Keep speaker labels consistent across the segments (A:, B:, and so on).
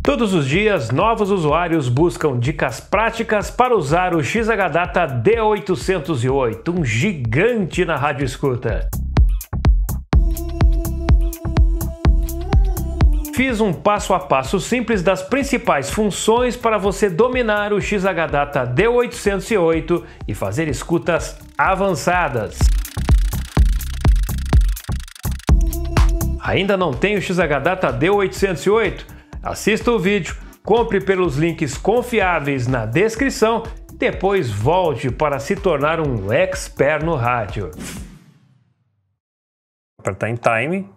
A: Todos os dias, novos usuários buscam dicas práticas para usar o XH-Data D808, um gigante na rádio escuta. Fiz um passo a passo simples das principais funções para você dominar o XH-Data D808 e fazer escutas avançadas. Ainda não tem o XH-Data D808? Assista o vídeo, compre pelos links confiáveis na descrição, depois volte para se tornar um expert no rádio. Apertar em Time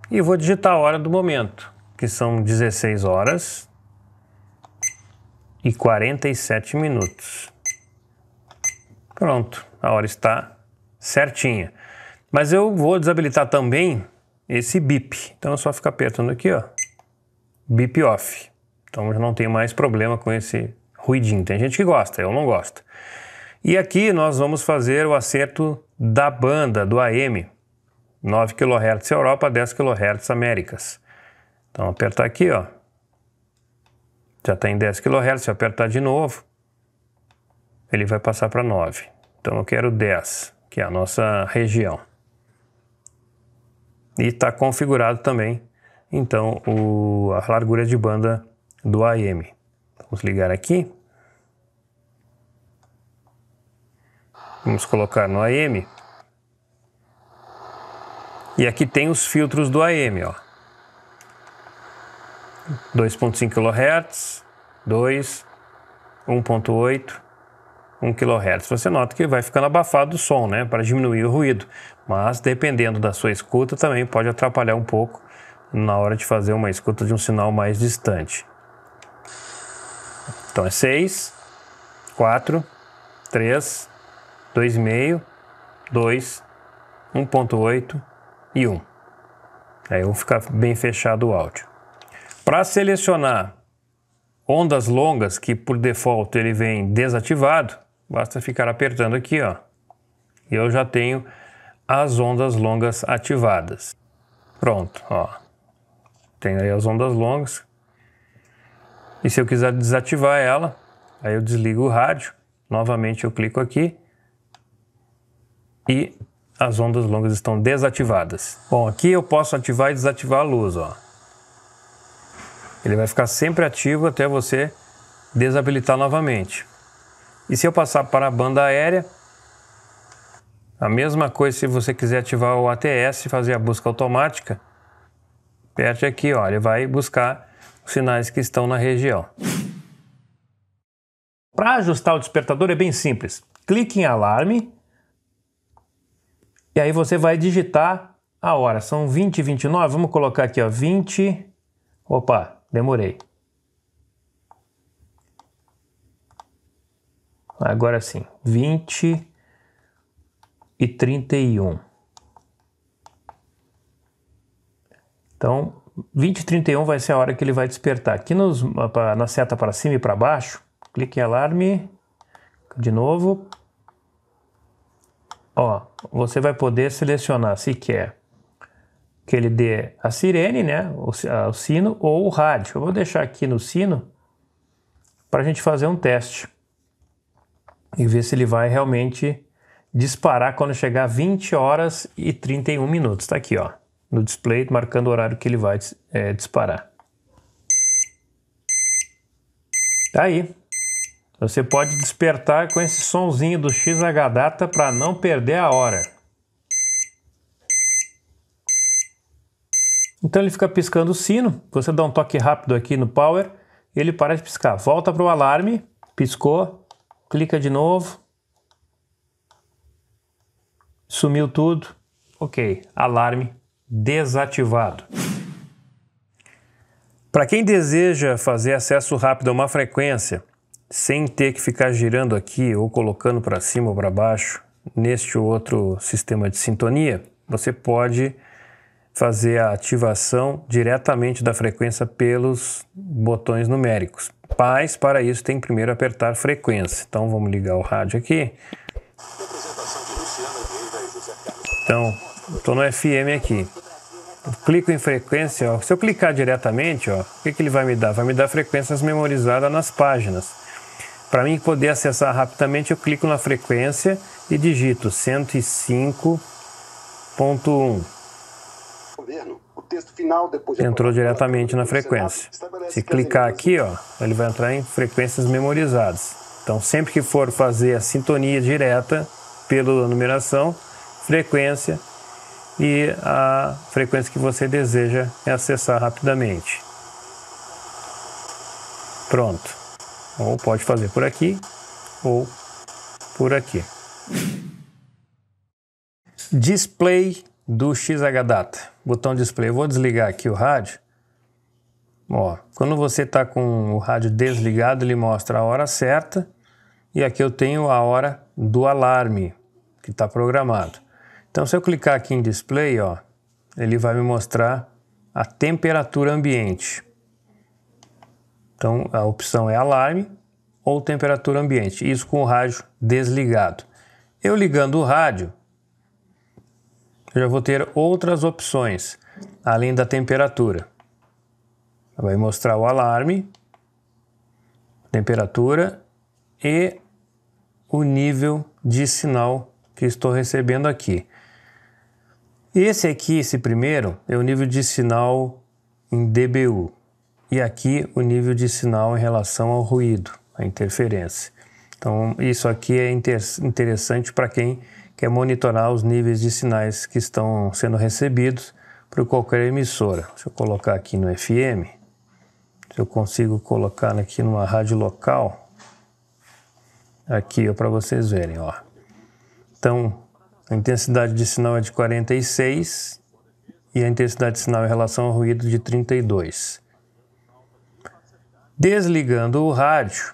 A: e vou digitar a hora do momento, que são 16 horas e 47 minutos. Pronto, a hora está certinha. Mas eu vou desabilitar também esse bip, então é só ficar apertando aqui, ó. Bip off. Então eu não tenho mais problema com esse ruidinho. Tem gente que gosta, eu não gosto. E aqui nós vamos fazer o acerto da banda, do AM. 9 kHz Europa, 10 kHz Américas. Então apertar aqui, ó. Já está em 10 kHz, se eu apertar de novo, ele vai passar para 9. Então eu quero 10, que é a nossa região. E está configurado também então a largura de banda do AM. Vamos ligar aqui. Vamos colocar no AM. E aqui tem os filtros do AM, ó. 2.5 kHz, 2, 1.8, 1 kHz. Você nota que vai ficando abafado o som, né, para diminuir o ruído. Mas dependendo da sua escuta também pode atrapalhar um pouco na hora de fazer uma escuta de um sinal mais distante. Então é 6, 4, 3, 2,5, 2, 1.8 e 1. Aí vai ficar bem fechado o áudio. Para selecionar ondas longas, que por default ele vem desativado, basta ficar apertando aqui, ó. E eu já tenho as ondas longas ativadas. Pronto, ó. Tenho aí as ondas longas. E se eu quiser desativar ela, aí eu desligo o rádio. Novamente eu clico aqui. E as ondas longas estão desativadas. Bom, aqui eu posso ativar e desativar a luz, ó. Ele vai ficar sempre ativo até você desabilitar novamente. E se eu passar para a banda aérea, a mesma coisa se você quiser ativar o ATS e fazer a busca automática, aperte aqui, ó, ele vai buscar os sinais que estão na região. Para ajustar o despertador é bem simples. Clique em alarme e aí você vai digitar a hora. São 20h29, vamos colocar aqui, ó, 20... Opa, demorei. Agora sim, 20h31. Então, 20h31 vai ser a hora que ele vai despertar. Aqui na seta para cima e para baixo, clique em alarme, de novo. Ó, você vai poder selecionar se quer que ele dê a sirene, né, o sino ou o rádio. Eu vou deixar aqui no sino para a gente fazer um teste e ver se ele vai realmente disparar quando chegar a 20h31. Tá aqui, ó, no display marcando o horário que ele vai disparar. Tá aí. Você pode despertar com esse sonzinho do XH-Data para não perder a hora. Então ele fica piscando o sino, você dá um toque rápido aqui no power, ele para de piscar. Volta para o alarme, piscou, clica de novo, sumiu tudo, ok, alarme desativado. Para quem deseja fazer acesso rápido a uma frequência, sem ter que ficar girando aqui ou colocando para cima ou para baixo, neste outro sistema de sintonia, você pode fazer a ativação diretamente da frequência pelos botões numéricos. Mas para isso tem que primeiro apertar frequência. Então vamos ligar o rádio aqui. Então, estou no FM aqui. Eu clico em frequência, ó. Se eu clicar diretamente, ó, o que ele vai me dar? Vai me dar frequências memorizadas nas páginas. Para mim poder acessar rapidamente, eu clico na frequência e digito 105.1. Entrou diretamente na frequência. Se clicar aqui, ó, ele vai entrar em frequências memorizadas. Então, sempre que for fazer a sintonia direta pela numeração, frequência e a frequência que você deseja acessar rapidamente. Pronto. Ou pode fazer por aqui ou por aqui. Display do XHData. Botão display. Eu vou desligar aqui o rádio. Ó, quando você está com o rádio desligado, ele mostra a hora certa. E aqui eu tenho a hora do alarme que está programado. Então, se eu clicar aqui em display, ó, ele vai me mostrar a temperatura ambiente. Então, a opção é alarme ou temperatura ambiente. Isso com o rádio desligado. Eu ligando o rádio, eu já vou ter outras opções, além da temperatura. Vai mostrar o alarme, temperatura e o nível de sinal que estou recebendo aqui. Esse aqui, esse primeiro, é o nível de sinal em dBu. E aqui o nível de sinal em relação ao ruído, a interferência. Então isso aqui é interessante para quem quer monitorar os níveis de sinais que estão sendo recebidos por qualquer emissora. Deixa eu colocar aqui no FM. Se eu consigo colocar aqui numa rádio local. Aqui, ó, para vocês verem, ó. Então, a intensidade de sinal é de 46 e a intensidade de sinal em relação ao ruído de 32. Desligando o rádio,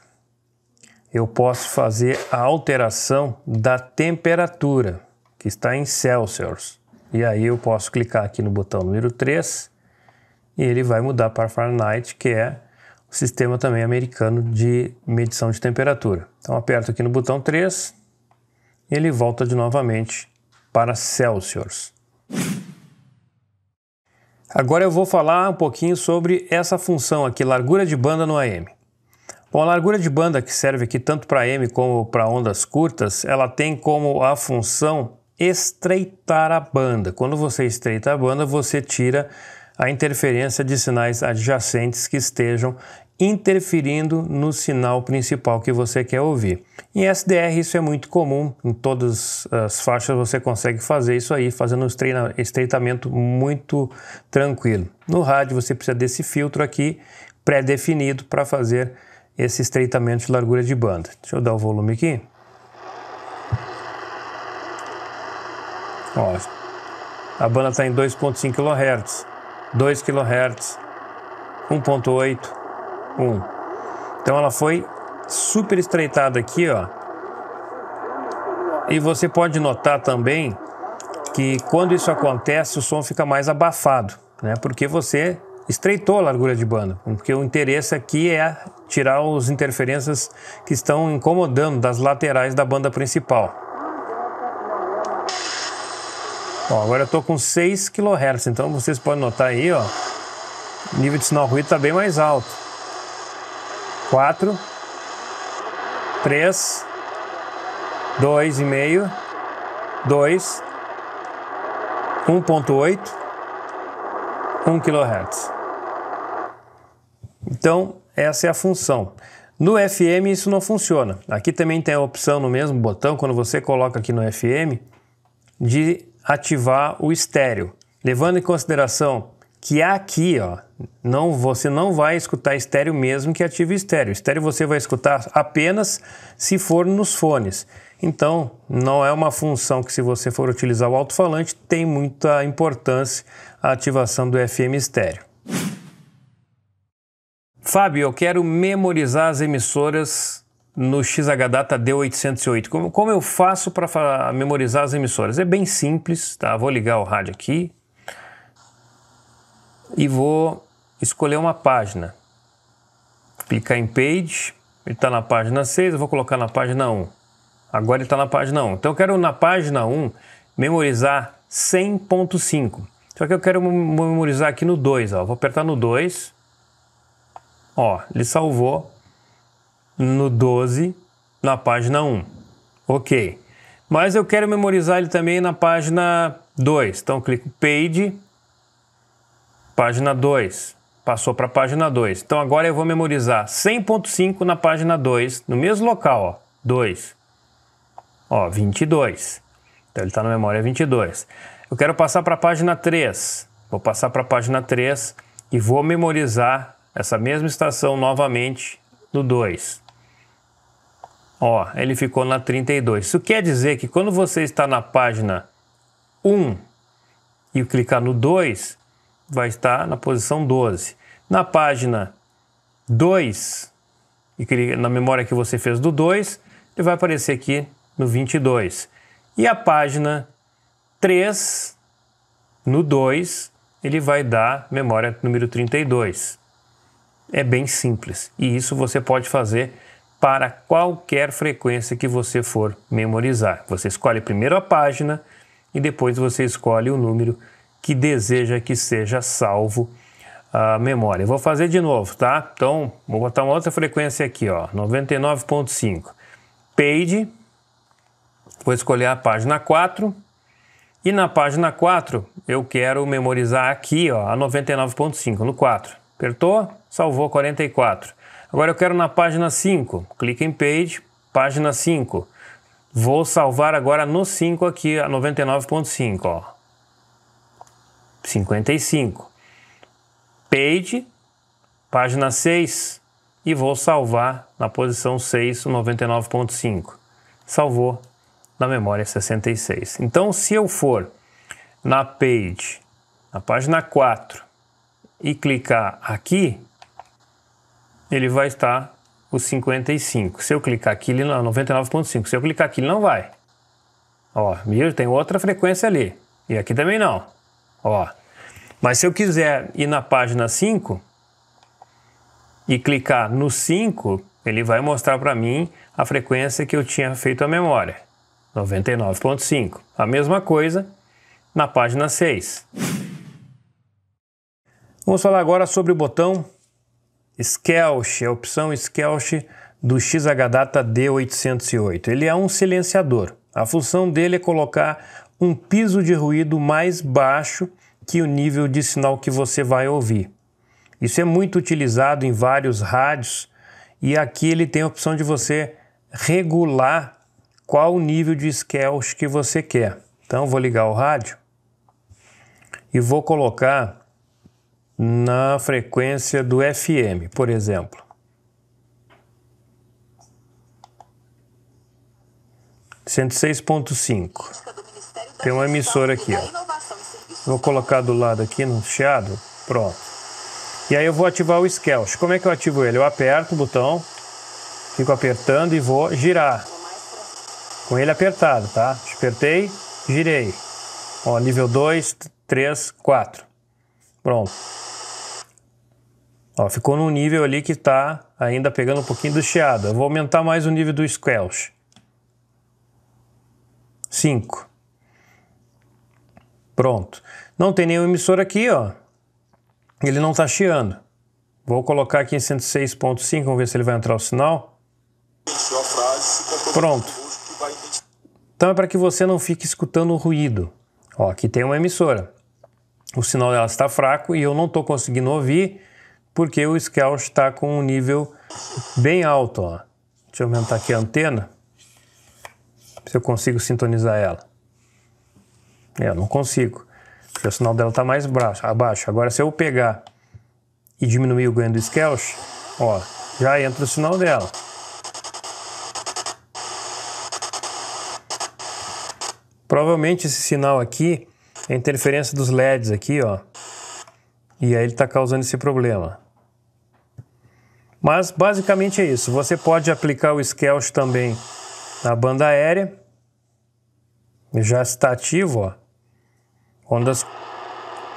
A: eu posso fazer a alteração da temperatura, que está em Celsius. E aí eu posso clicar aqui no botão número 3 e ele vai mudar para Fahrenheit, que é o sistema também americano de medição de temperatura. Então aperto aqui no botão 3 e ele volta novamente para Celsius. Agora eu vou falar um pouquinho sobre essa função aqui, largura de banda no AM. Bom, a largura de banda que serve aqui tanto para AM como para ondas curtas, ela tem como a função estreitar a banda. Quando você estreita a banda, você tira a interferência de sinais adjacentes que estejam interferindo no sinal principal que você quer ouvir. Em SDR isso é muito comum, em todas as faixas você consegue fazer isso aí, fazendo um estreitamento muito tranquilo. No rádio você precisa desse filtro aqui, pré-definido para fazer esse estreitamento de largura de banda. Deixa eu dar o volume aqui. Ó, a banda está em 2.5 kHz, 2 kHz, 1.8, 1. Então ela foi super estreitada aqui, ó. E você pode notar também que quando isso acontece, o som fica mais abafado, né? Porque você estreitou a largura de banda. Porque o interesse aqui é tirar as interferências que estão incomodando das laterais da banda principal. Ó, agora eu estou com 6 kHz, então vocês podem notar aí, ó, o nível de sinal ruído está bem mais alto. 4, 3, 2,5, 2, 1.8, 1 kHz. Então, essa é a função. No FM isso não funciona. Aqui também tem a opção no mesmo botão, quando você coloca aqui no FM, de ativar o estéreo. Levando em consideração que aqui, ó, você não vai escutar estéreo mesmo que ative estéreo. Estéreo você vai escutar apenas se for nos fones. Então, não é uma função que, se você for utilizar o alto-falante, tem muita importância a ativação do FM estéreo. Fábio, eu quero memorizar as emissoras no XHData D808. Como eu faço para memorizar as emissoras? É bem simples, tá? Vou ligar o rádio aqui e vou escolher uma página. Clicar em Page, ele está na página 6, eu vou colocar na página 1. Agora ele está na página 1. Então eu quero na página 1 memorizar 100.5. Só que eu quero memorizar aqui no 2, ó. Vou apertar no 2. Ó, ele salvou no 12, na página 1. Ok. Mas eu quero memorizar ele também na página 2. Então, clico Page, página 2. Passou para a página 2. Então, agora eu vou memorizar 100.5 na página 2, no mesmo local, ó. 2. Ó, 22. Então, ele está na memória 22. Eu quero passar para a página 3. Vou passar para a página 3 e vou memorizar essa mesma estação novamente no 2. Ó, ele ficou na 32. Isso quer dizer que quando você está na página 1 e clicar no 2, vai estar na posição 12. Na página 2, e na memória que você fez do 2, ele vai aparecer aqui no 22. E a página 3, no 2, ele vai dar memória número 32. É bem simples. E isso você pode fazer para qualquer frequência que você for memorizar. Você escolhe primeiro a página e depois você escolhe o número que deseja que seja salvo a memória. Eu vou fazer de novo, tá? Então, vou botar uma outra frequência aqui, ó, 99.5. Page, vou escolher a página 4 e na página 4 eu quero memorizar aqui, ó, a 99.5, no 4. Apertou, salvou 44. Agora eu quero na página 5, clica em Page, página 5. Vou salvar agora no 5 aqui, a 99.5, ó. 55. Page, página 6, e vou salvar na posição 6, o 99.5. Salvou na memória 66. Então, se eu for na Page, na página 4, e clicar aqui, ele vai estar o 55. Se eu clicar aqui, ele não, 99.5. Se eu clicar aqui, ele não vai. Ó, viu? Tem outra frequência ali. E aqui também não. Ó. Mas se eu quiser ir na página 5 e clicar no 5, ele vai mostrar para mim a frequência que eu tinha feito a memória. 99.5. A mesma coisa na página 6. Vamos falar agora sobre o botão Scelch, a opção Scelch do XH-Data D808. Ele é um silenciador. A função dele é colocar um piso de ruído mais baixo que o nível de sinal que você vai ouvir. Isso é muito utilizado em vários rádios e aqui ele tem a opção de você regular qual o nível de Scelch que você quer. Então vou ligar o rádio e vou colocar na frequência do FM, por exemplo. (106.5). Tem uma emissora aqui, ó. Vou colocar do lado aqui no chiado. Pronto. E aí eu vou ativar o Scelch. Como é que eu ativo ele? Eu aperto o botão, fico apertando e vou girar. Com ele apertado, tá? Apertei, girei. Ó, nível 2, 3, 4. Pronto. Ó, ficou num nível ali que está ainda pegando um pouquinho do chiado. Eu vou aumentar mais o nível do Scelch. 5. Pronto. Não tem nenhum emissor aqui, ó. Ele não está chiando. Vou colocar aqui em 106.5, vamos ver se ele vai entrar o sinal. Pronto. Então é para que você não fique escutando o ruído. Ó, aqui tem uma emissora. O sinal dela está fraco e eu não estou conseguindo ouvir porque o Scelch está com um nível bem alto, ó. Deixa eu aumentar aqui a antena, se eu consigo sintonizar ela. Eu não consigo, porque o sinal dela está mais abaixo. Agora, se eu pegar e diminuir o ganho do Scelch, ó, já entra o sinal dela. Provavelmente esse sinal aqui é a interferência dos LEDs aqui, ó. E aí ele está causando esse problema. Mas basicamente é isso. Você pode aplicar o Scelch também na banda aérea. Já está ativo, ó.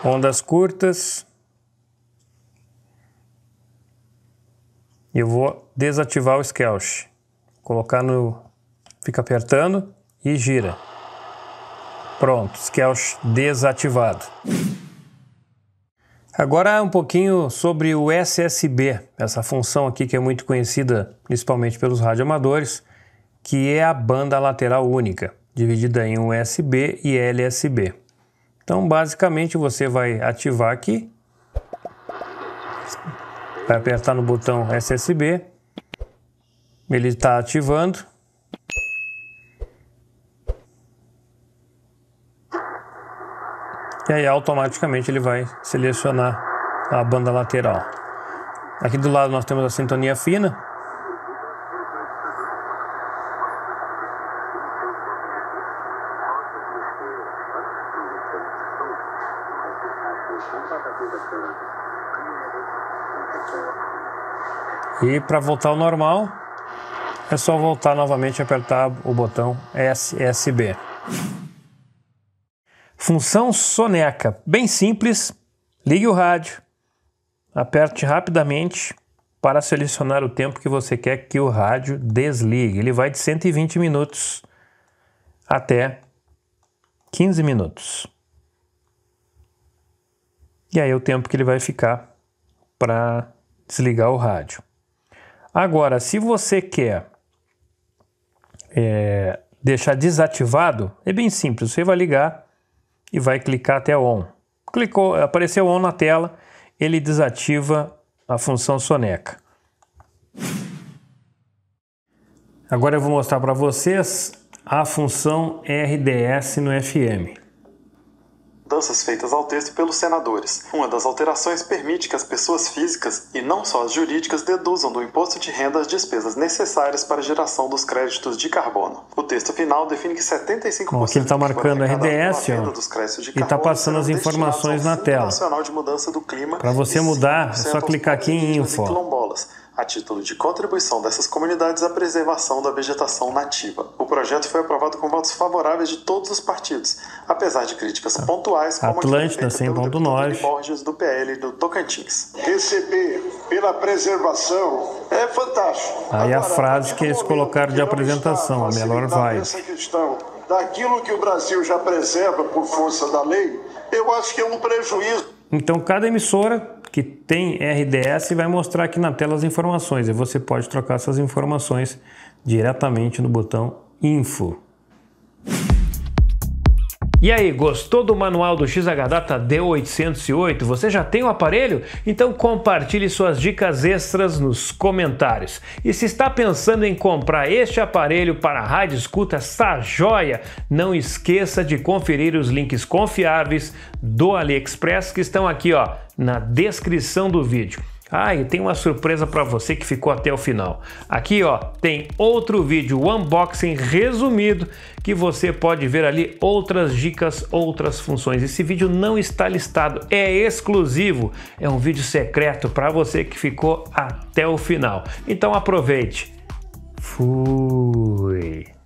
A: Ondas curtas. E eu vou desativar o Scelch. Colocar no... Fica apertando e gira. Pronto, Scelch desativado. Agora um pouquinho sobre o SSB, essa função aqui que é muito conhecida principalmente pelos radioamadores, que é a banda lateral única, dividida em USB e LSB. Então basicamente você vai ativar aqui, vai apertar no botão SSB, ele está ativando. E aí automaticamente ele vai selecionar a banda lateral. Aqui do lado nós temos a sintonia fina. E para voltar ao normal, é só voltar novamente e apertar o botão SSB. Função soneca, bem simples. Ligue o rádio, aperte rapidamente para selecionar o tempo que você quer que o rádio desligue. Ele vai de 120 minutos até 15 minutos. E aí é o tempo que ele vai ficar para desligar o rádio. Agora, se você quer deixar desativado, é bem simples. Você vai ligar e vai clicar até ON. Clicou, apareceu ON na tela, ele desativa a função soneca. Agora eu vou mostrar para vocês a função RDS no FM.
B: Mudanças feitas ao texto pelos senadores. Uma das alterações permite que as pessoas físicas, e não só as jurídicas, deduzam do imposto de renda as despesas necessárias para a geração dos créditos de carbono. O texto final define que 75%
A: Bom, aqui ele está marcando RDS, e está passando as informações na tela. Para você mudar, é só clicar aqui em Info.
B: A título de contribuição dessas comunidades à preservação da vegetação nativa. O projeto foi aprovado com votos favoráveis de todos os partidos, apesar de críticas pontuais como
A: Atlântida,
B: a pelo deputado Borges do PL do Tocantins.
C: Receber pela preservação é fantástico.
A: Aí a frase que eles colocaram de apresentação, a melhor vibe.
C: Essa questão daquilo que o Brasil já preserva por força da lei, eu acho que é um prejuízo.
A: Então cada emissora que tem RDS vai mostrar aqui na tela as informações e você pode trocar essas informações diretamente no botão Info. E aí, gostou do manual do XH-Data D808? Você já tem o aparelho? Então compartilhe suas dicas extras nos comentários. E se está pensando em comprar este aparelho para rádio escuta, essa joia, não esqueça de conferir os links confiáveis do AliExpress que estão aqui, ó, na descrição do vídeo. Ah, e tem uma surpresa para você que ficou até o final. Aqui, ó, tem outro vídeo, unboxing resumido, que você pode ver ali outras dicas, outras funções. Esse vídeo não está listado, é exclusivo, é um vídeo secreto para você que ficou até o final. Então aproveite. Fui!